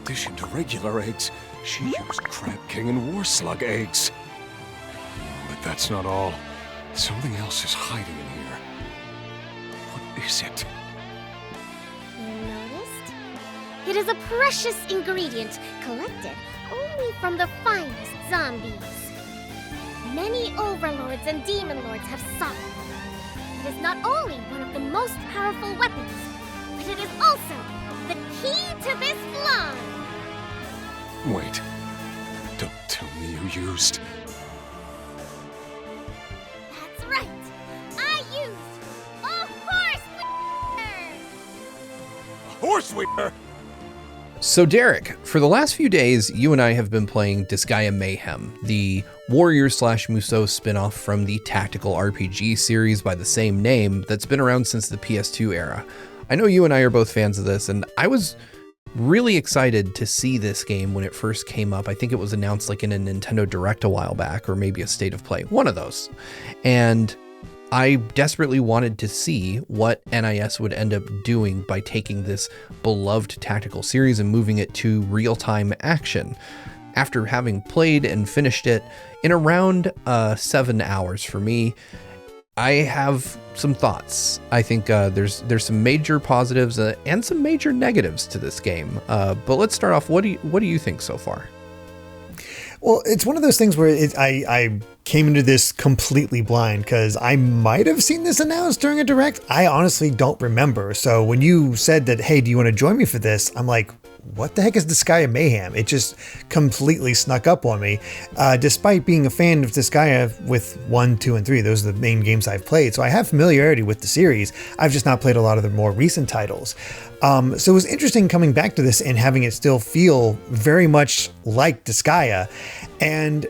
addition to regular eggs, she used Crab King and War Slug eggs. But that's not all. Something else is hiding in here. What is it? You noticed? It is a precious ingredient collected only from the finest zombies. Many overlords and demon lords have sought it. It is not only one of the most powerful weapons, but it is also the key to this line. Wait. Don't tell me you used... That's right. I used a horse whipper. Horse whipper! So Derek, for the last few days, you and I have been playing Disgaea Mayhem, the Warriors/Musou spin-off from the tactical RPG series by the same name that's been around since the PS2 era. I know you and I are both fans of this, and I was really excited to see this game when it first came up. I think it was announced like in a Nintendo Direct a while back, or maybe a State of Play, one of those. And I desperately wanted to see what NIS would end up doing by taking this beloved tactical series and moving it to real-time action. After having played and finished it in around 7 hours for me, I have some thoughts. I think there's some major positives and some major negatives to this game. But let's start off. What do you think so far? Well, it's one of those things where I came into this completely blind because I might have seen this announced during a direct. I honestly don't remember. So when you said that, hey, do you want to join me for this? I'm like, what the heck is Disgaea Mayhem? It just completely snuck up on me, despite being a fan of Disgaea with 1, 2, and 3. Those are the main games I've played. So I have familiarity with the series. I've just not played a lot of the more recent titles. So it was interesting coming back to this and having it still feel very much like Disgaea, and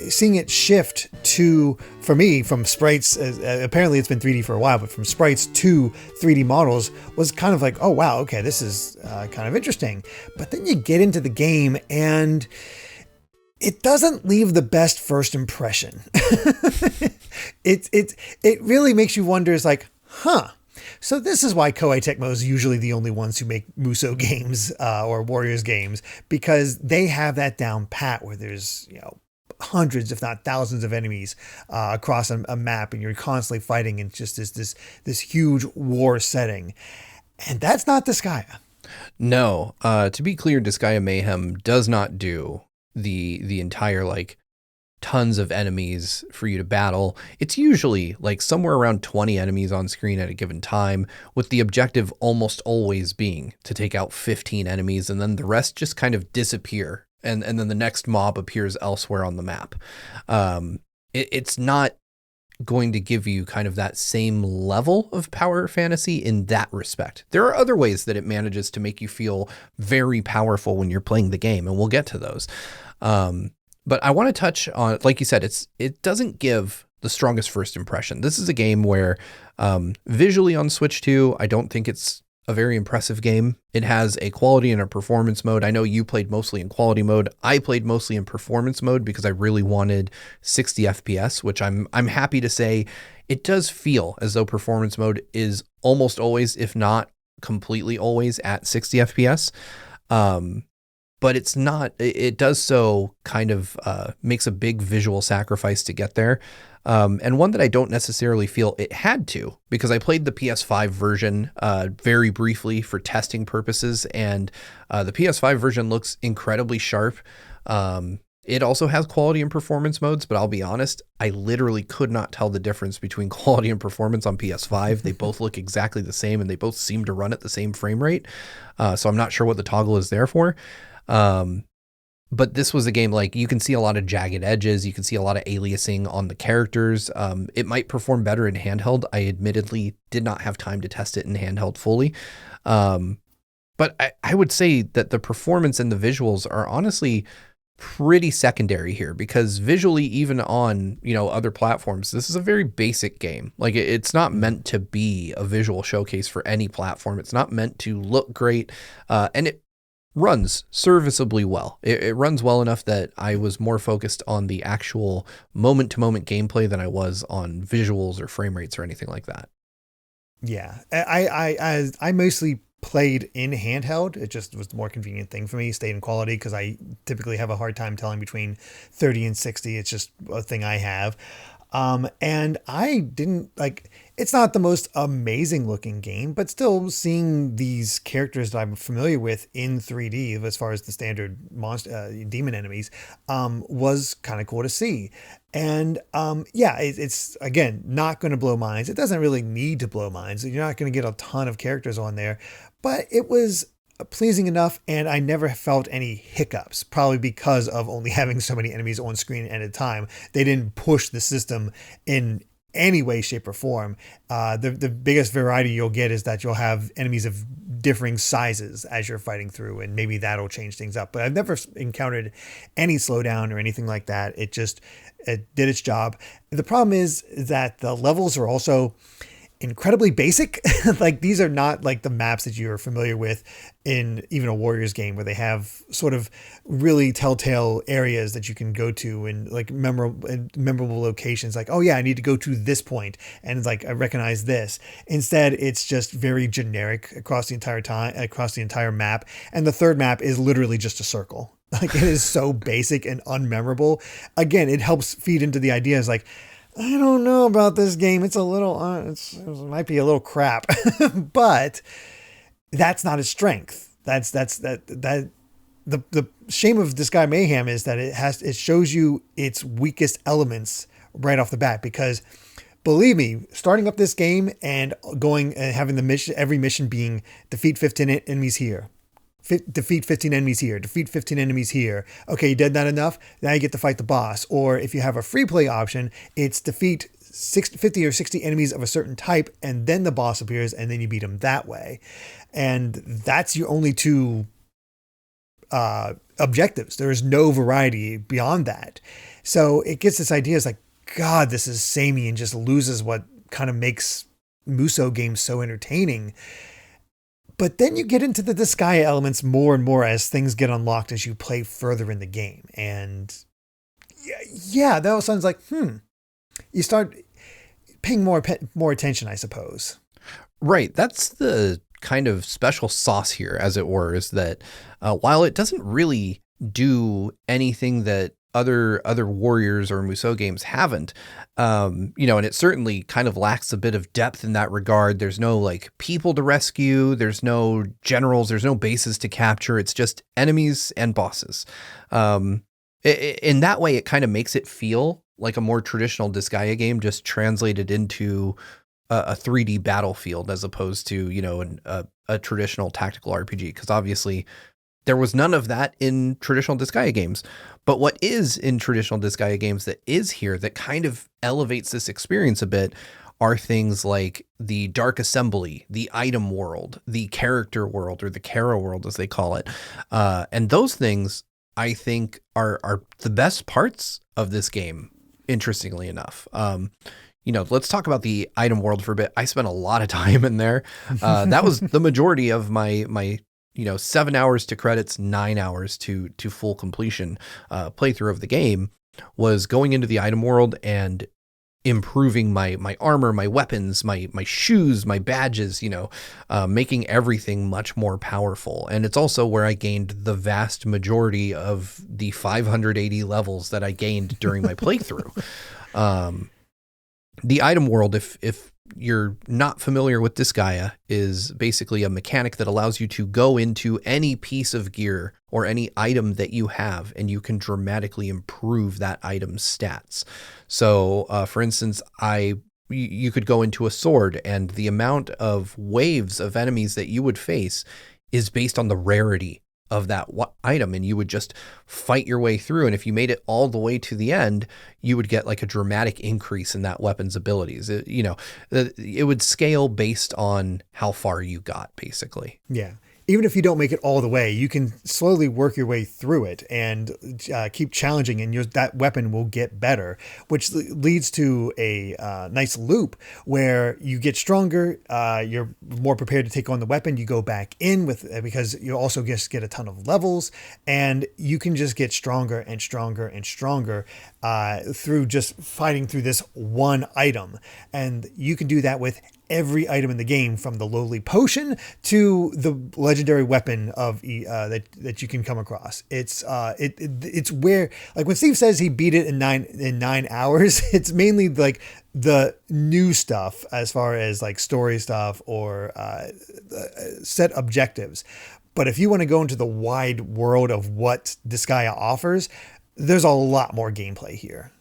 seeing it shift to, for me, from sprites, apparently it's been 3D for a while, but from sprites to 3D models was kind of like, oh wow, okay, this is kind of interesting. But then you get into the game and it doesn't leave the best first impression. It really makes you wonder, it's like, huh. So this is why Koei Tecmo is usually the only ones who make Musou games or Warriors games, because they have that down pat where there's, hundreds, if not thousands of enemies across a map, and you're constantly fighting in just this huge war setting. And that's not Disgaea. No, to be clear, Disgaea Mayhem does not do the entire tons of enemies for you to battle. It's usually somewhere around 20 enemies on screen at a given time, with the objective almost always being to take out 15 enemies, and then the rest just kind of disappear. And then the next mob appears elsewhere on the map. It's not going to give you kind of that same level of power fantasy in that respect. There are other ways that it manages to make you feel very powerful when you're playing the game, and we'll get to those. But I want to touch on, like you said, it doesn't give the strongest first impression. This is a game where visually on Switch 2, I don't think it's a very impressive game. It has a quality and a performance mode. I know you played mostly in quality mode. I played mostly in performance mode because I really wanted 60 FPS, which I'm happy to say it does feel as though performance mode is almost always, if not completely always, at 60 FPS. But it's not, it does so kind of makes a big visual sacrifice to get there. And one that I don't necessarily feel it had to, because I played the PS5 version very briefly for testing purposes, and the PS5 version looks incredibly sharp. It also has quality and performance modes, but I'll be honest, I literally could not tell the difference between quality and performance on PS5. They both look exactly the same, and they both seem to run at the same frame rate. So I'm not sure what the toggle is there for. But this was a game, you can see a lot of jagged edges. You can see a lot of aliasing on the characters. It might perform better in handheld. I admittedly did not have time to test it in handheld fully. But I would say that the performance and the visuals are honestly pretty secondary here, because visually, even on, other platforms, this is a very basic game. It's not meant to be a visual showcase for any platform. It's not meant to look great. And it runs serviceably well. It runs well enough that I was more focused on the actual moment-to-moment gameplay than I was on visuals or frame rates or anything like that. Yeah, I mostly played in handheld. It just was the more convenient thing for me. Stayed in quality because I typically have a hard time telling between 30 and 60. It's just a thing I have. And I didn't like, it's not the most amazing looking game, but still seeing these characters that I'm familiar with in 3D as far as the standard monster, demon enemies, was kind of cool to see. And, yeah, it's again, not going to blow minds. It doesn't really need to blow minds. You're not going to get a ton of characters on there, but it was pleasing enough, and I never felt any hiccups, probably because of only having so many enemies on screen at a time. They didn't push the system in any way, shape, or form. The biggest variety you'll get is that you'll have enemies of differing sizes as you're fighting through, and maybe that'll change things up. But I've never encountered any slowdown or anything like that. It did its job. The problem is that the levels are also incredibly basic. Like, these are not like the maps that you're familiar with in even a Warriors game, where they have sort of really telltale areas that you can go to and like memorable locations. Like, oh yeah, I need to go to this point, and it's like, I recognize this. Instead, it's just very generic across the entire map. And the third map is literally just a circle. Like, it is so basic and unmemorable. Again, it helps feed into the ideas like, I don't know about this game. It's a little, it might be a little crap, but that's not its strength. The shame of Disgaea Mayhem is that it shows you its weakest elements right off the bat, because believe me, starting up this game and going and having every mission being defeat 15 enemies here, defeat 15 enemies here, defeat 15 enemies here. Okay, you did that enough? Now you get to fight the boss. Or if you have a free play option, it's defeat 50 or 60 enemies of a certain type, and then the boss appears, and then you beat him that way. And that's your only two objectives. There is no variety beyond that. So it gets this idea, it's like, God, this is samey, and just loses what kind of makes Muso games so entertaining. But then you get into the Disgaea elements more and more as things get unlocked as you play further in the game. And yeah, that sounds like, you start paying more attention, I suppose. Right. That's the kind of special sauce here, as it were, is that while it doesn't really do anything that other Warriors or Musou games haven't, and it certainly kind of lacks a bit of depth in that regard. There's no like people to rescue. There's no generals. There's no bases to capture. It's just enemies and bosses. In that way, it kind of makes it feel like a more traditional Disgaea game, just translated into a 3D battlefield as opposed to, a traditional tactical RPG. Because obviously there was none of that in traditional Disgaea games. But what is in traditional Disgaea games that is here that kind of elevates this experience a bit are things like the Dark Assembly, the item world, the character world, or the Kara world, as they call it. And those things, I think, are the best parts of this game, interestingly enough. Let's talk about the item world for a bit. I spent a lot of time in there. That was the majority of my 7 hours to credits, 9 hours to full completion playthrough of the game, was going into the item world and improving my armor, my weapons, my shoes, my badges, making everything much more powerful. And it's also where I gained the vast majority of the 580 levels that I gained during my playthrough. The item world, if you're not familiar with Disgaea, is basically a mechanic that allows you to go into any piece of gear or any item that you have, and you can dramatically improve that item's stats. So, for instance, you could go into a sword, and the amount of waves of enemies that you would face is based on the rarity of that item, and you would just fight your way through. And if you made it all the way to the end, you would get like a dramatic increase in that weapon's abilities. It would scale based on how far you got, basically. Yeah. Even if you don't make it all the way, you can slowly work your way through it and keep challenging, and that weapon will get better, which leads to a nice loop where you get stronger, you're more prepared to take on the weapon, you go back in because you also just get a ton of levels, and you can just get stronger and stronger and stronger through just fighting through this one item. And you can do that with every item in the game, from the lowly potion to the legendary weapon of that you can come across. It's where, like, when Steve says he beat it in 9 hours, it's mainly like the new stuff as far as like story stuff or set objectives. But if you want to go into the wide world of what Disgaea offers, there's a lot more gameplay here.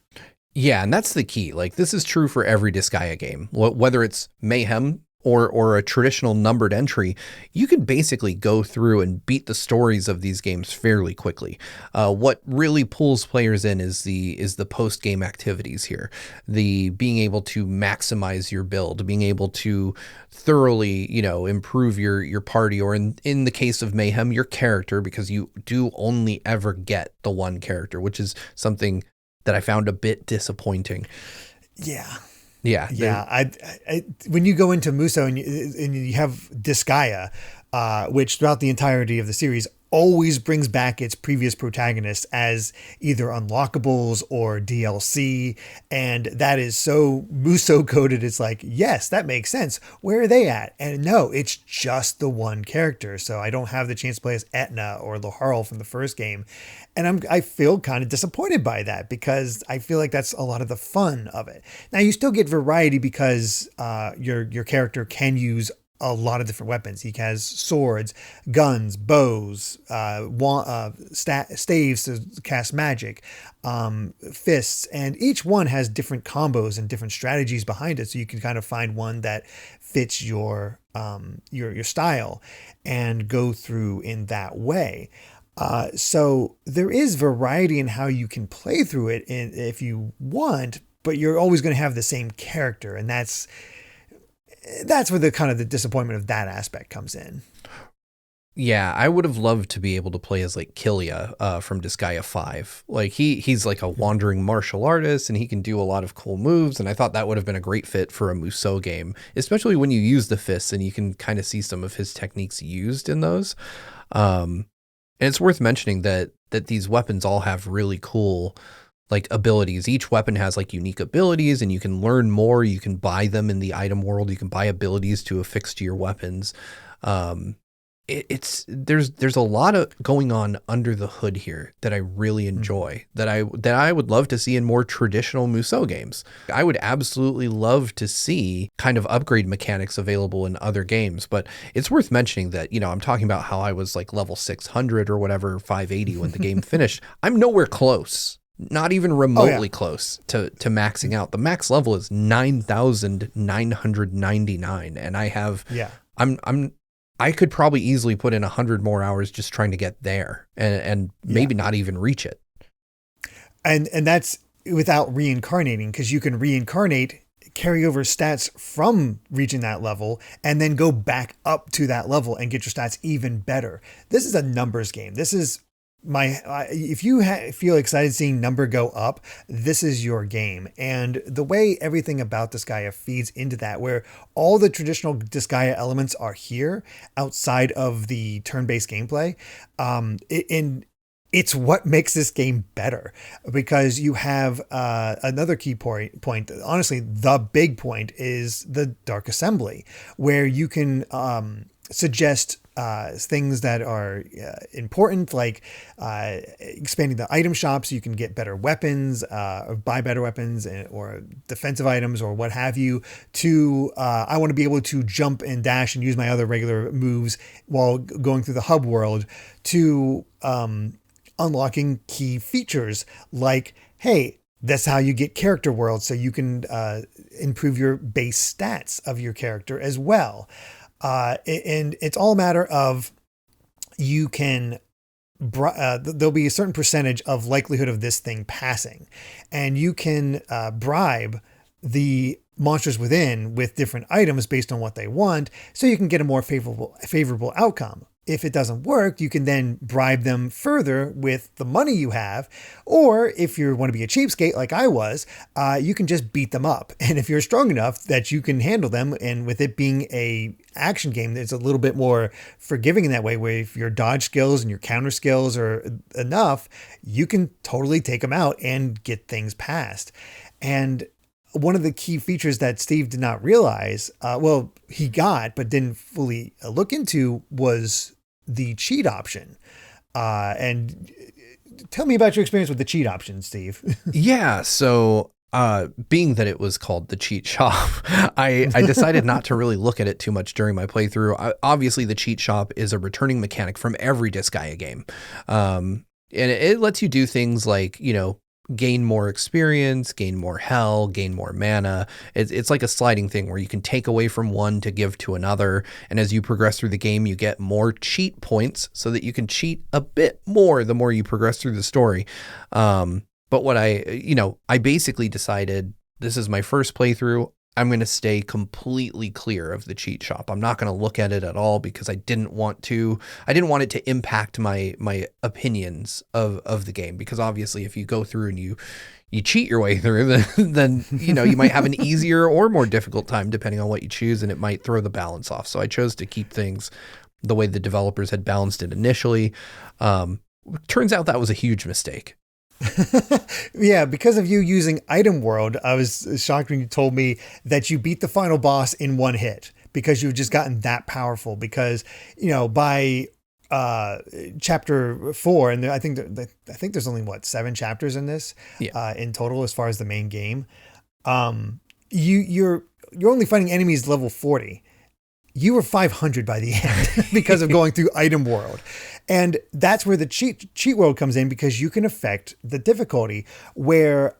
Yeah, and that's the key. Like, this is true for every Disgaea game. Whether it's Mayhem or a traditional numbered entry, you can basically go through and beat the stories of these games fairly quickly. What really pulls players in is the post-game activities here. The being able to maximize your build, being able to thoroughly, improve your party, or in the case of Mayhem, your character, because you do only ever get the one character, which is something that I found a bit disappointing. Yeah. Yeah. When you go into Muso and you have Disgaea, which throughout the entirety of the series always brings back its previous protagonists as either unlockables or DLC. And that is so Muso coded. It's like, yes, that makes sense. Where are they at? And no, it's just the one character. So I don't have the chance to play as Etna or Laharl from the first game. And I feel kind of disappointed by that, because I feel like that's a lot of the fun of it. Now, you still get variety because your character can use a lot of different weapons. He has swords, guns, bows, staves to cast magic, fists, and each one has different combos and different strategies behind it. So you can kind of find one that fits your style and go through in that way. So there is variety in how you can play through it if you want, but you're always going to have the same character, and that's where the kind of the disappointment of that aspect comes in. Yeah, I would have loved to be able to play as like Killia from Disgaea 5. Like he's like a wandering martial artist, and he can do a lot of cool moves, and I thought that would have been a great fit for a Musou game, especially when you use the fists and you can kind of see some of his techniques used in those. And it's worth mentioning that these weapons all have really cool like abilities. Each weapon has like unique abilities, and you can learn more. You can buy them in the item world. You can buy abilities to affix to your weapons. There's a lot of going on under the hood here that I really enjoy, that I would love to see in more traditional Musou games. I would absolutely love to see kind of upgrade mechanics available in other games, but it's worth mentioning that, I'm talking about how I was like level 600 or whatever, 580 when the game finished. I'm nowhere close. Not even remotely close to maxing out. The max level is 9,999, and I have I could probably easily put in 100 more hours just trying to get there, and maybe not even reach it. And that's without reincarnating, because you can reincarnate, carry over stats from reaching that level, and then go back up to that level and get your stats even better. This is a numbers game. This is if you feel excited seeing number go up, this is your game. And the way everything about Disgaea feeds into that, where all the traditional Disgaea elements are here outside of the turn-based gameplay, it's what makes this game better, because you have another key point. Honestly, the big point is the Dark Assembly, where you can suggest things that are important, like expanding the item shop so you can get better weapons, or buy better weapons, or defensive items, or what have you, to I want to be able to jump and dash and use my other regular moves while going through the hub world, to unlocking key features like, hey, that's how you get character worlds, so you can improve your base stats of your character as well. And it's all a matter of, you can, there'll be a certain percentage of likelihood of this thing passing, and you can bribe the monsters within with different items based on what they want, so you can get a more favorable outcome. If it doesn't work, you can then bribe them further with the money you have. Or if you want to be a cheapskate like I was, you can just beat them up. And if you're strong enough that you can handle them, and with it being a action game, it's a little bit more forgiving in that way, where if your dodge skills and your counter skills are enough, you can totally take them out and get things past. And one of the key features that Steve did not realize, he got, but didn't fully look into, was the cheat option. And tell me about your experience with the cheat option, Steve. Yeah. So, being that it was called the cheat shop, I decided not to really look at it too much during my playthrough. Obviously, the cheat shop is a returning mechanic from every Disgaea game. And it lets you do things like, gain more experience, gain more hell, gain more mana. It's like a sliding thing where you can take away from one to give to another. And as you progress through the game, you get more cheat points so that you can cheat a bit more the more you progress through the story. But what I basically decided, this is my first playthrough. I'm going to stay completely clear of the cheat shop. I'm not going to look at it at all because I didn't want it to impact my opinions of the game, because obviously if you go through and you cheat your way through, then you might have an easier or more difficult time depending on what you choose, and it might throw the balance off. So I chose to keep things the way the developers had balanced it initially. Turns out that was a huge mistake. Yeah, because of you using Item World, I was shocked when you told me that you beat the final boss in one hit because you've just gotten that powerful. Because, by chapter 4, and I think there's only 7 chapters in this, in total as far as the main game. You're only fighting enemies level 40. You were 500 by the end because of going through Item World. And that's where the cheat world comes in, because you can affect the difficulty, where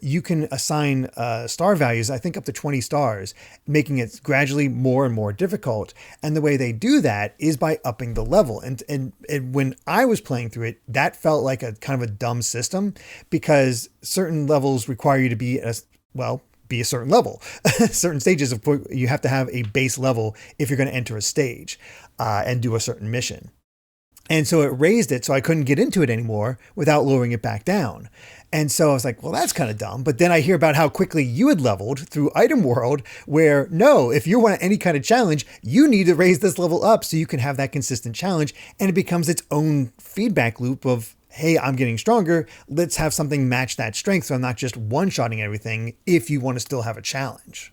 you can assign star values, I think up to 20 stars, making it gradually more and more difficult. And the way they do that is by upping the level. And when I was playing through it, that felt like a kind of a dumb system, because certain levels require you to be a certain level. Certain stages you have to have a base level if you're going to enter a stage and do a certain mission. And so it raised it so I couldn't get into it anymore without lowering it back down. And so I was like, well, that's kind of dumb. But then I hear about how quickly you had leveled through Item World, where no, if you want any kind of challenge, you need to raise this level up so you can have that consistent challenge. And it becomes its own feedback loop of, hey, I'm getting stronger. Let's have something match that strength, so I'm not just one-shotting everything if you want to still have a challenge.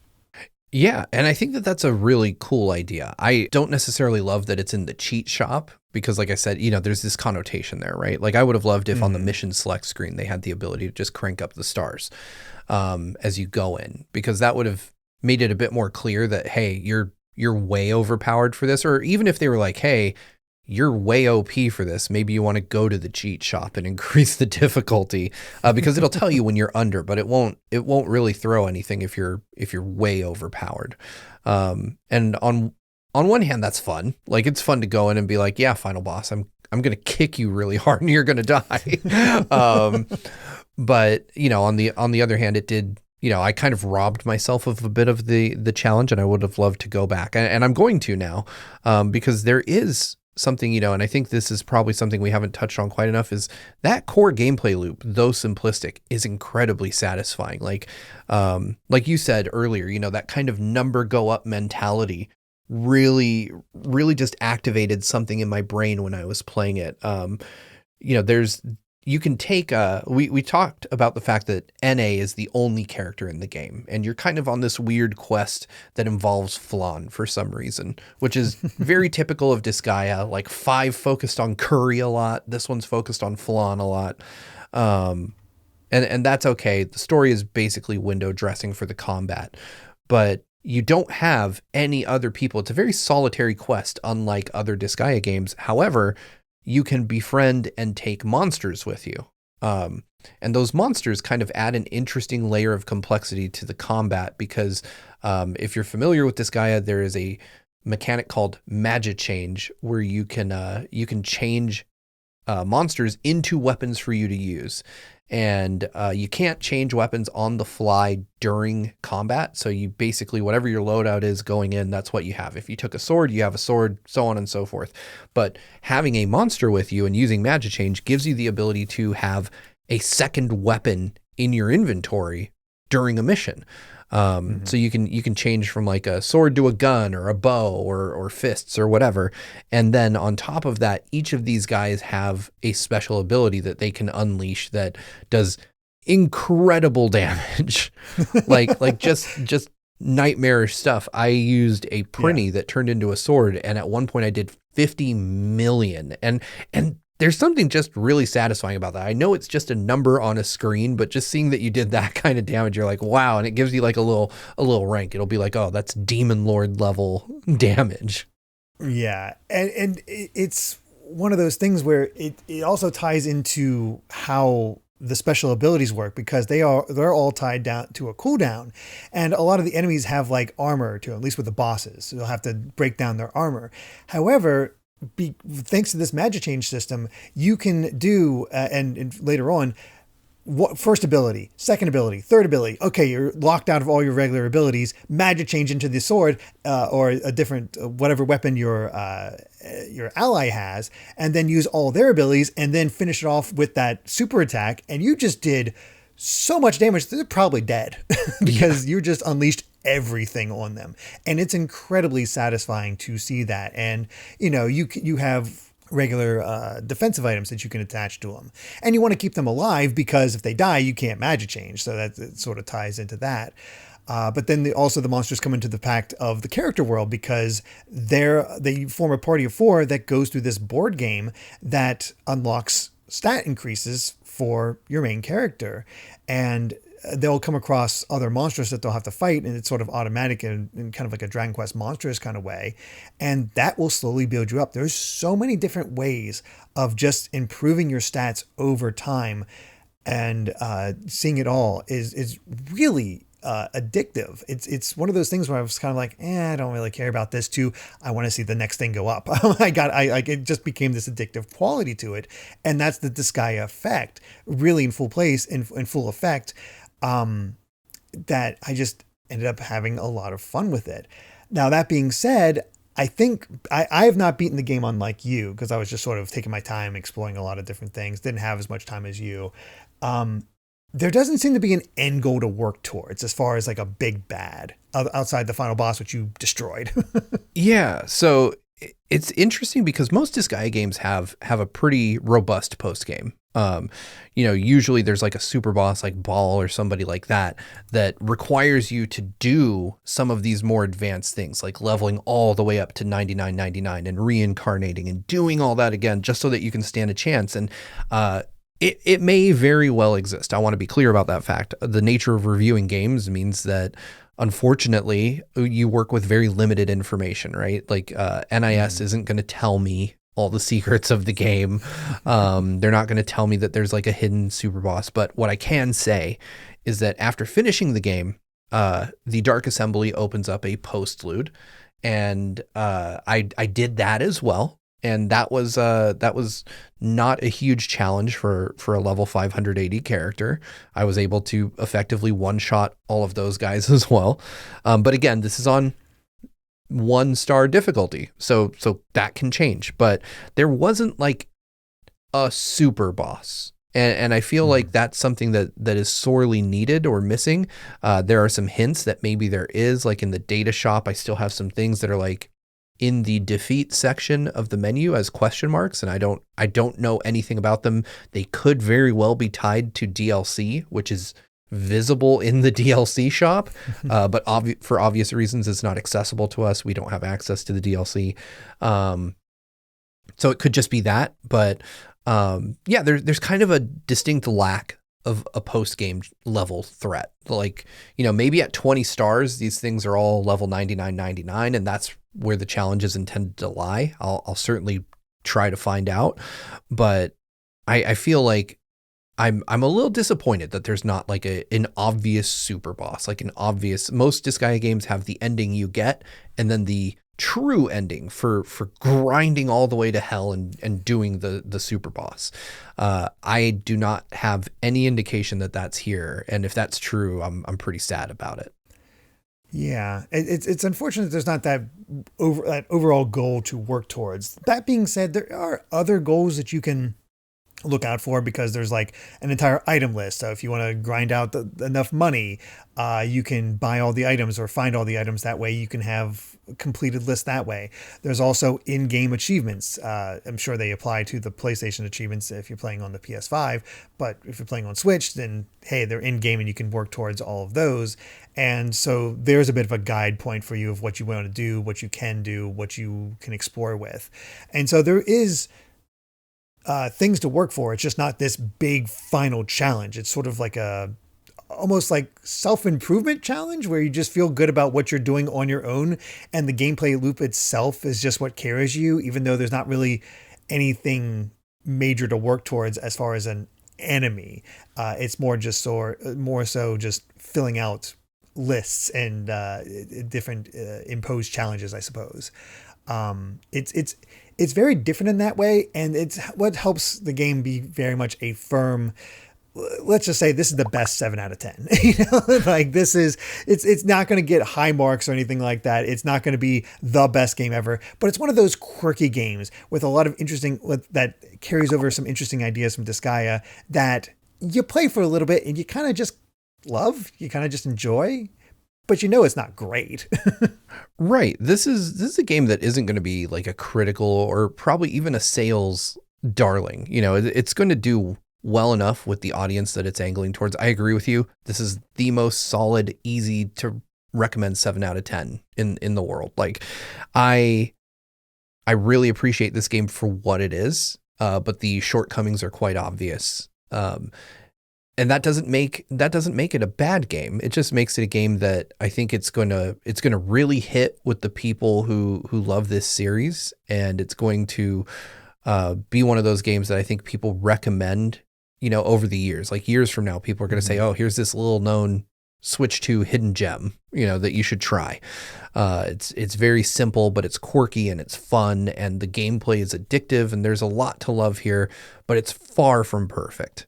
Yeah, and I think that that's a really cool idea. I don't necessarily love that it's in the cheat shop because, like I said, there's this connotation there, right? Like, I would have loved if on the mission select screen they had the ability to just crank up the stars as you go in, because that would have made it a bit more clear that, hey, you're way overpowered for this. Or even if they were like, hey, you're way OP for this, maybe you want to go to the cheat shop and increase the difficulty, because it'll tell you when you're under, but it won't really throw anything if you're way overpowered. And on one hand, that's fun. Like, it's fun to go in and be like, yeah, final boss, I'm going to kick you really hard and you're going to die. But on the other hand, it did, I kind of robbed myself of a bit of the challenge, and I would have loved to go back, and I'm going to now, because there is something, and I think this is probably something we haven't touched on quite enough, is that core gameplay loop, though simplistic, is incredibly satisfying. Like you said earlier, that kind of number go up mentality really, really just activated something in my brain when I was playing it. You can take we talked about the fact that NA is the only character in the game, and you're kind of on this weird quest that involves flan for some reason, which is very typical of Disgaea. Like 5 focused on curry a lot. This one's focused on flan a lot. And that's okay. The story is basically window dressing for the combat, but you don't have any other people. It's a very solitary quest, unlike other Disgaea games. However, you can befriend and take monsters with you. And those monsters kind of add an interesting layer of complexity to the combat, because if you're familiar with Disgaea, there is a mechanic called Magic Change, where you can change monsters into weapons for you to use. And you can't change weapons on the fly during combat. So you basically, whatever your loadout is going in, that's what you have. If you took a sword, you have a sword, so on and so forth. But having a monster with you and using Magic Change gives you the ability to have a second weapon in your inventory during a mission. So you can change from like a sword to a gun or a bow or fists or whatever. And then on top of that, each of these guys have a special ability that they can unleash that does incredible damage. like just nightmarish stuff. I used a Prinny that turned into a sword, and at one point I did 50 million. And there's something just really satisfying about that. I know it's just a number on a screen, but just seeing that you did that kind of damage, you're like, wow. And it gives you like a little rank. It'll be like, oh, that's Demon Lord level damage. Yeah. And it's one of those things where it also ties into how the special abilities work, because they're all tied down to a cooldown, and a lot of the enemies have like armor to them, at least with the bosses. So you'll have to break down their armor. However, thanks to this magic change system, you can do and later on, first ability, second ability, third ability. Okay, you're locked out of all your regular abilities. Magic change into the sword or a different whatever weapon your ally has, and then use all their abilities, and then finish it off with that super attack. And you just did so much damage that they're probably dead because you just unleashed everything on them. And it's incredibly satisfying to see that. And you have regular defensive items that you can attach to them, and you want to keep them alive because if they die you can't magic change, so that it sort of ties into that. But then also the monsters come into the pact of the character world, because they form a party of 4 that goes through this board game that unlocks stat increases for your main character, and they'll come across other monsters that they'll have to fight, and it's sort of automatic in kind of like a Dragon Quest Monsters kind of way. And that will slowly build you up. There's so many different ways of just improving your stats over time, and seeing it all is really addictive. It's one of those things where I was kind of like, I don't really care about this too. I want to see the next thing go up. It just became this addictive quality to it. And that's the Disgaea effect, really in full place, in full effect. That I just ended up having a lot of fun with it. Now, that being said, I think I have not beaten the game unlike you, because I was just sort of taking my time exploring a lot of different things. Didn't have as much time as you. There doesn't seem to be an end goal to work towards as far as like a big bad outside the final boss, which you destroyed. Yeah. So it's interesting because most Disgaea games have a pretty robust post game. Usually there's like a super boss like Ball or somebody like that requires you to do some of these more advanced things, like leveling all the way up to 99.99 and reincarnating and doing all that again, just so that you can stand a chance. And, it may very well exist. I want to be clear about that fact. The nature of reviewing games means that, unfortunately, you work with very limited information, right? Like NIS isn't going to tell me all the secrets of the game. They're not going to tell me that there's like a hidden super boss. But what I can say is that after finishing the game, the Dark Assembly opens up a postlude, and I did that as well. And that was not a huge challenge for a level 580 character. I was able to effectively one-shot all of those guys as well. But again, this is on 1-star difficulty, so that can change. But there wasn't like a super boss, and I feel like that's something that is sorely needed or missing. There are some hints that maybe there is, like in the data shop. I still have some things that are like in the defeat section of the menu as question marks, and I don't know anything about them. They could very well be tied to DLC, which is visible in the DLC shop, but for obvious reasons, it's not accessible to us. We don't have access to the DLC. So it could just be that, but there's kind of a distinct lack of a post-game level threat. Like, maybe at 20 stars, these things are all level 99.99, and that's where the challenge is intended to lie. I'll certainly try to find out, but I feel like I'm a little disappointed that there's not like an obvious super boss, like most Disgaea games have the ending you get, and then the true ending for grinding all the way to hell and doing the super boss. I do not have any indication that that's here, and if that's true, I'm pretty sad about it. Yeah, it's unfortunate there's not that overall goal to work towards. That being said, there are other goals that you can look out for, because there's like an entire item list. So if you want to grind out enough money, you can buy all the items or find all the items. That way you can have a completed list that way. There's also in-game achievements. I'm sure they apply to the PlayStation achievements if you're playing on the PS5, but if you're playing on Switch, then hey, they're in-game and you can work towards all of those. And so there's a bit of a guide point for you of what you want to do, what you can do, what you can explore with. And so there is things to work for. It's just not this big final challenge. It's sort of like almost like self-improvement challenge where you just feel good about what you're doing on your own, and the gameplay loop itself is just what carries you, even though there's not really anything major to work towards as far as an enemy. It's more so just filling out lists and different imposed challenges, I suppose. It's very different in that way, and it's what helps the game be very much a firm, let's just say this is the best 7 out of 10. Like this is, it's not going to get high marks or anything like that. It's not going to be the best game ever, but it's one of those quirky games with a lot of that carries over some interesting ideas from Disgaea that you play for a little bit and you kind of just love, you kind of just enjoy, but it's not great. Right. This is a game that isn't going to be like a critical or probably even a sales darling. It's going to do well enough with the audience that it's angling towards. I agree with you. This is the most solid, easy to recommend 7 out of 10 in the world. Like I really appreciate this game for what it is, but the shortcomings are quite obvious. And that doesn't make it a bad game. It just makes it a game that I think it's going to really hit with the people who love this series, and it's going to be one of those games that I think people recommend, over the years. Like years from now, people are going to say, "Oh, here's this little known Switch 2 hidden gem, that you should try." It's very simple, but it's quirky and it's fun, and the gameplay is addictive, and there's a lot to love here, but it's far from perfect.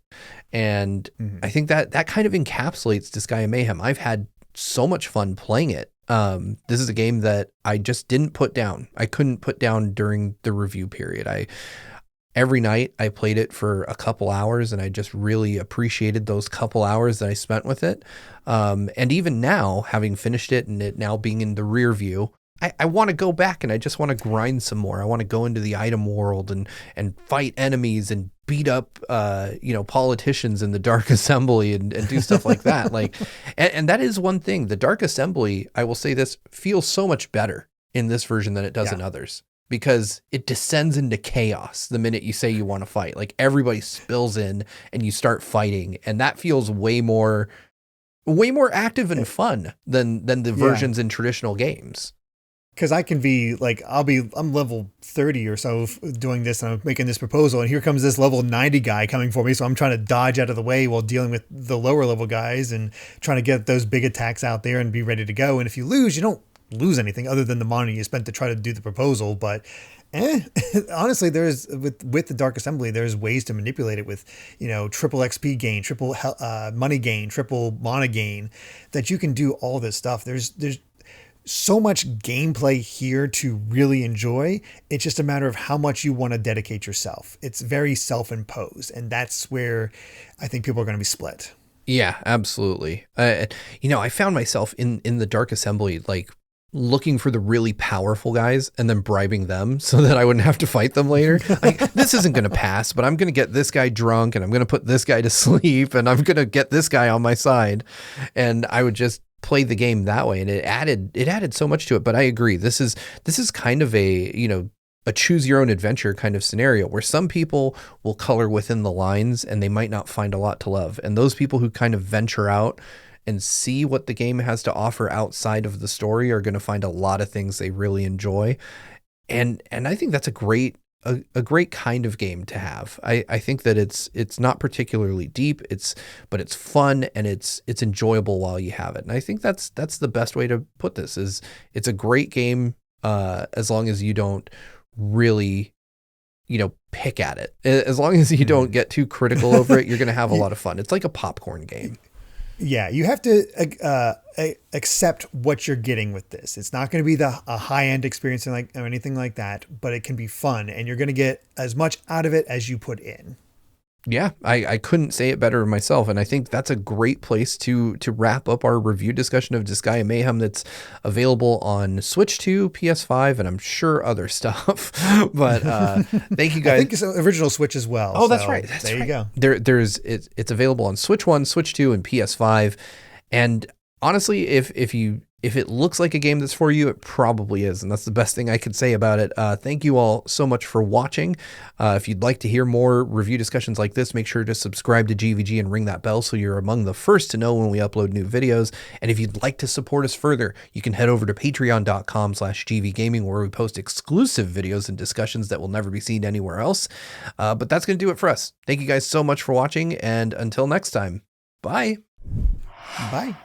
And I think that kind of encapsulates Disgaea Mayhem. I've had so much fun playing it. This is a game that I just didn't put down. I couldn't put down during the review period. Every night I played it for a couple hours, and I just really appreciated those couple hours that I spent with it. And even now, having finished it and it now being in the rear view, I want to go back and I just want to grind some more. I want to go into the item world and fight enemies and beat up, politicians in the Dark Assembly and do stuff like that. And that is one thing. The Dark Assembly, I will say this, feels so much better in this version than it does in others, because it descends into chaos the minute you say you want to fight. Like everybody spills in and you start fighting, and that feels way more active and fun than the versions in traditional games. Because I can be like, I'm level 30 or so doing this, and I'm making this proposal, and here comes this level 90 guy coming for me. So I'm trying to dodge out of the way while dealing with the lower level guys and trying to get those big attacks out there and be ready to go. And if you lose, you don't lose anything other than the money you spent to try to do the proposal. But honestly, there's with the Dark Assembly, there's ways to manipulate it with, triple XP gain, triple money gain, triple mana gain, that you can do all this stuff. There's so much gameplay here to really enjoy. It's just a matter of how much you want to dedicate yourself. It's very self-imposed, and that's where I think people are going to be split. Yeah, absolutely. I found myself in the Dark Assembly, like looking for the really powerful guys and then bribing them so that I wouldn't have to fight them later. Like, this isn't going to pass, but I'm going to get this guy drunk, and I'm going to put this guy to sleep, and I'm going to get this guy on my side. And I would just play the game that way, and it added so much to it. But I agree, this is kind of a choose your own adventure kind of scenario where some people will color within the lines and they might not find a lot to love, and those people who kind of venture out and see what the game has to offer outside of the story are going to find a lot of things they really enjoy. And I think that's a great kind of game to have. I think that it's not particularly deep, but it's fun and it's enjoyable while you have it. And I think that's the best way to put this. Is it's a great game as long as you don't really pick at it. As long as you don't get too critical over it, you're going to have a lot of fun. It's like a popcorn game. Yeah, you have to accept what you're getting with this. It's not going to be a high-end experience or anything like that, but it can be fun, and you're going to get as much out of it as you put in. Yeah, I couldn't say it better myself, and I think that's a great place to wrap up our review discussion of Disgaea Mayhem. That's available on Switch 2, PS5, and I'm sure other stuff. But thank you guys. I think it's original Switch as well. Oh, that's right. There you go. It's available on Switch 1, Switch 2, and PS5. And honestly, if it looks like a game that's for you, it probably is. And that's the best thing I could say about it. Thank you all so much for watching. If you'd like to hear more review discussions like this, make sure to subscribe to GVG and ring that bell so you're among the first to know when we upload new videos. And if you'd like to support us further, you can head over to patreon.com/gvgaming, where we post exclusive videos and discussions that will never be seen anywhere else. But that's going to do it for us. Thank you guys so much for watching. And until next time, bye. Bye.